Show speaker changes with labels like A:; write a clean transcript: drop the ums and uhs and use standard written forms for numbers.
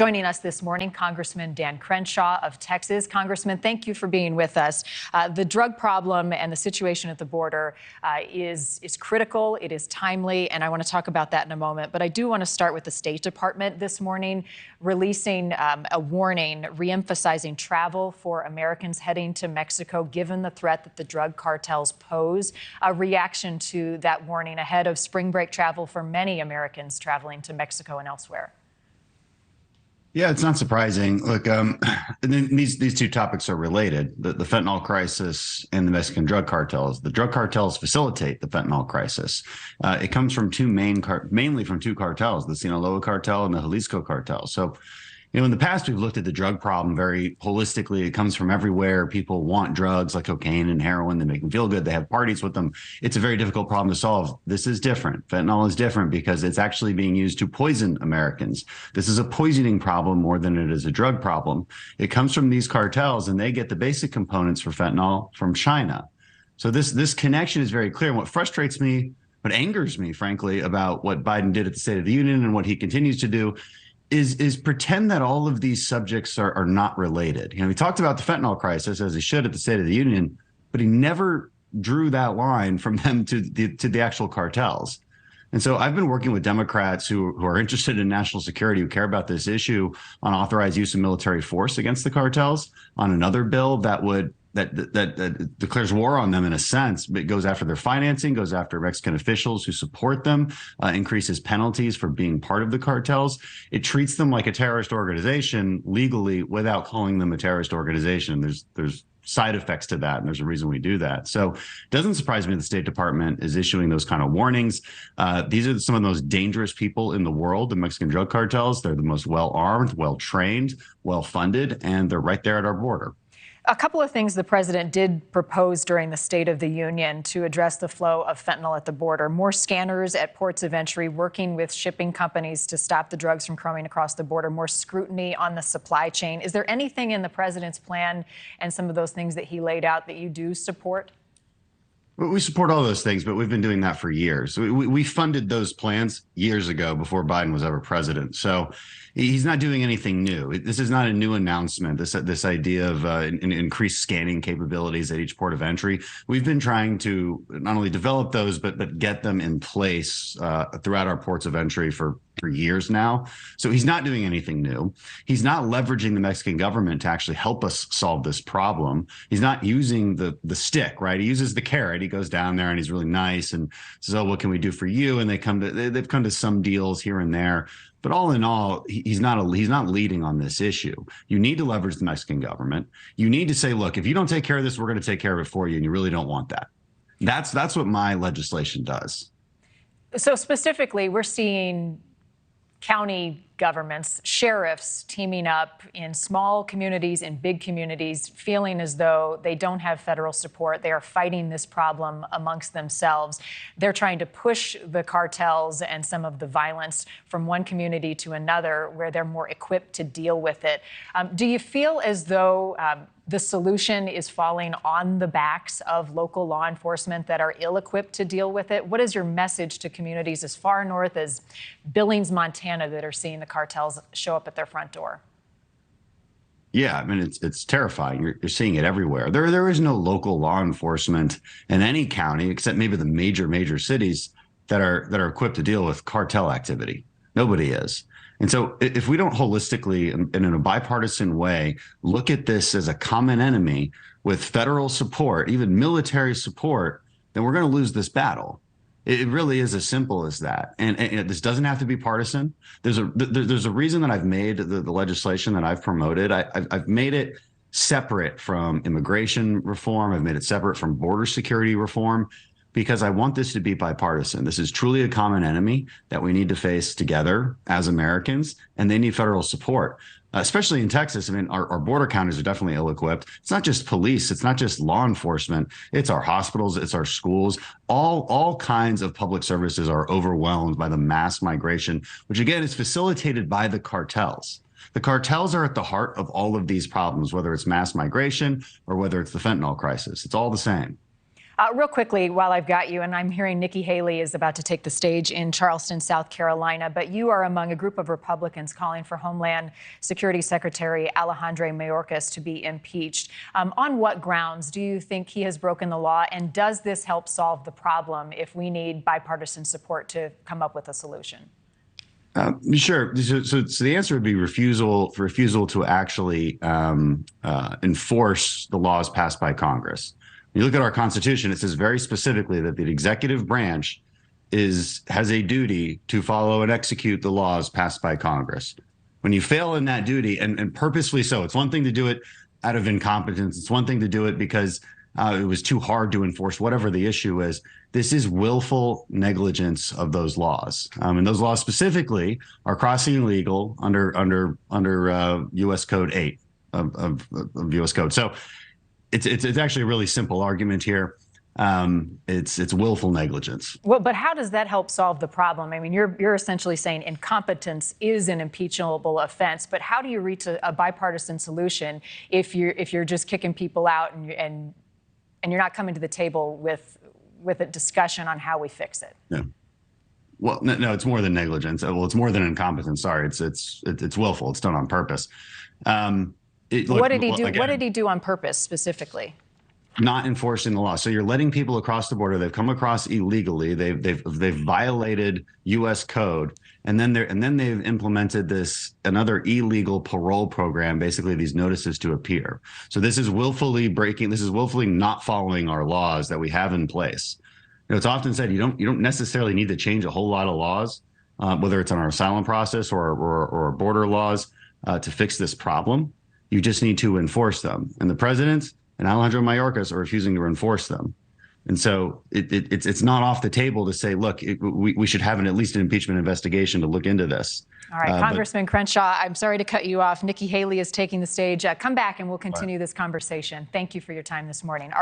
A: Joining us this morning, Congressman Dan Crenshaw of Texas. Congressman, thank you for being with us. The drug problem and the situation at the border is critical. It is timely, and I want to talk about that in a moment. But I do want to start with the State Department this morning releasing a warning, reemphasizing travel for Americans heading to Mexico, given the threat that the drug cartels pose. A reaction to that warning ahead of spring break travel for many Americans traveling to Mexico and elsewhere.
B: Yeah, it's not surprising. Look, these two topics are related, the fentanyl crisis and the Mexican drug cartels. The drug cartels facilitate the fentanyl crisis. It comes from mainly from two cartels, the Sinaloa cartel and the Jalisco cartel. So, in the past, we've looked at the drug problem very holistically. It comes from everywhere. People want drugs like cocaine and heroin. They make them feel good. They have parties with them. It's a very difficult problem to solve. This is different. Fentanyl is different because it's actually being used to poison Americans. This is a poisoning problem more than it is a drug problem. It comes from these cartels, and they get the basic components for fentanyl from China. So this connection is very clear. And what frustrates me, what angers me, frankly, about what Biden did at the State of the Union and what he continues to do is pretend that all of these subjects are not related. He talked about the fentanyl crisis, as he should at the State of the Union, but he never drew that line from them to the actual cartels. And so I've been working with Democrats who are interested in national security, who care about this issue, on authorized use of military force against the cartels, on another bill that declares war on them in a sense, but goes after their financing, goes after Mexican officials who support them, increases penalties for being part of the cartels. It treats them like a terrorist organization legally without calling them a terrorist organization. There's side effects to that, and there's a reason we do that. So it doesn't surprise me the State Department is issuing those kind of warnings. These are some of the most dangerous people in the world, the Mexican drug cartels. They're the most well-armed, well-trained, well-funded, and they're right there at our border.
A: A couple of things the president did propose during the State of the Union to address the flow of fentanyl at the border. More scanners at ports of entry, working with shipping companies to stop the drugs from coming across the border, more scrutiny on the supply chain. Is there anything in the president's plan and some of those things that he laid out that you do support?
B: We support all those things, but we've been doing that for years. We funded those plans years ago before Biden was ever president. So he's not doing anything new. This is not a new announcement, this idea of increased scanning capabilities at each port of entry. We've been trying to not only develop those, but get them in place throughout our ports of entry for years now. So he's not doing anything new. He's not leveraging the Mexican government to actually help us solve this problem. He's not using the stick, right? He uses the carrot. He goes down there and he's really nice and says, "Oh, what can we do for you?" And they've come to some deals here and there. But all in all, he's not leading on this issue. You need to leverage the Mexican government. You need to say, look, if you don't take care of this, we're going to take care of it for you. And you really don't want that. That's what my legislation does.
A: So specifically, we're seeing county governments, sheriffs teaming up in small communities, in big communities, feeling as though they don't have federal support. They are fighting this problem amongst themselves. They're trying to push the cartels and some of the violence from one community to another where they're more equipped to deal with it. Do you feel as though the solution is falling on the backs of local law enforcement that are ill-equipped to deal with it? What is your message to communities as far north as Billings, Montana, that are seeing the cartels show up at their front door?
B: Yeah, I mean, it's terrifying. You're seeing it everywhere. There is no local law enforcement in any county except maybe the major cities that are equipped to deal with cartel activity. Nobody is. And so if we don't holistically and in a bipartisan way look at this as a common enemy with federal support, even military support, then we're going to lose this battle. It really is as simple as that. And this doesn't have to be partisan. There's a reason that I've made the legislation that I've promoted. I've made it separate from immigration reform. I've made it separate from border security reform, because I want this to be bipartisan. This is truly a common enemy that we need to face together as Americans, and they need federal support, especially in Texas. I mean, our border counties are definitely ill-equipped. It's not just police. It's not just law enforcement. It's our hospitals. It's our schools. All kinds of public services are overwhelmed by the mass migration, which again is facilitated by the cartels. The cartels are at the heart of all of these problems, whether it's mass migration or whether it's the fentanyl crisis. It's all the same.
A: Real quickly, while I've got you, and I'm hearing Nikki Haley is about to take the stage in Charleston, South Carolina, but you are among a group of Republicans calling for Homeland Security Secretary Alejandro Mayorkas to be impeached. On what grounds do you think he has broken the law, and does this help solve the problem if we need bipartisan support to come up with a solution?
B: Sure. So the answer would be refusal to actually enforce the laws passed by Congress. When you look at our Constitution, it says very specifically that the executive branch has a duty to follow and execute the laws passed by Congress. When you fail in that duty, and purposefully so, it's one thing to do it out of incompetence. It's one thing to do it because it was too hard to enforce, whatever the issue is. This is willful negligence of those laws. And those laws specifically are crossing illegal under U.S. Code 8 of U.S. Code. So it's actually a really simple argument here. It's willful negligence.
A: Well, but how does that help solve the problem? I mean, you're essentially saying incompetence is an impeachable offense, but how do you reach a bipartisan solution if you're just kicking people out and you're not coming to the table with a discussion on how we fix it?
B: Yeah. Well, no, it's more than negligence. Well, it's more than incompetence. Sorry, it's willful. It's done on purpose.
A: What did he do? Again, what did he do on purpose specifically?
B: Not enforcing the law. So you're letting people across the border. They've come across illegally. They've violated U.S. code, and then they've implemented another illegal parole program. Basically, these notices to appear. So this is willfully breaking. This is willfully not following our laws that we have in place. You know, it's often said you don't necessarily need to change a whole lot of laws, whether it's on our asylum process or border laws, to fix this problem. You just need to enforce them. And the president and Alejandro Mayorkas are refusing to enforce them. And so it's not off the table to say, look, we should have at least an impeachment investigation to look into this.
A: All right, Congressman Crenshaw, I'm sorry to cut you off. Nikki Haley is taking the stage. Come back and we'll continue this conversation. Thank you for your time this morning.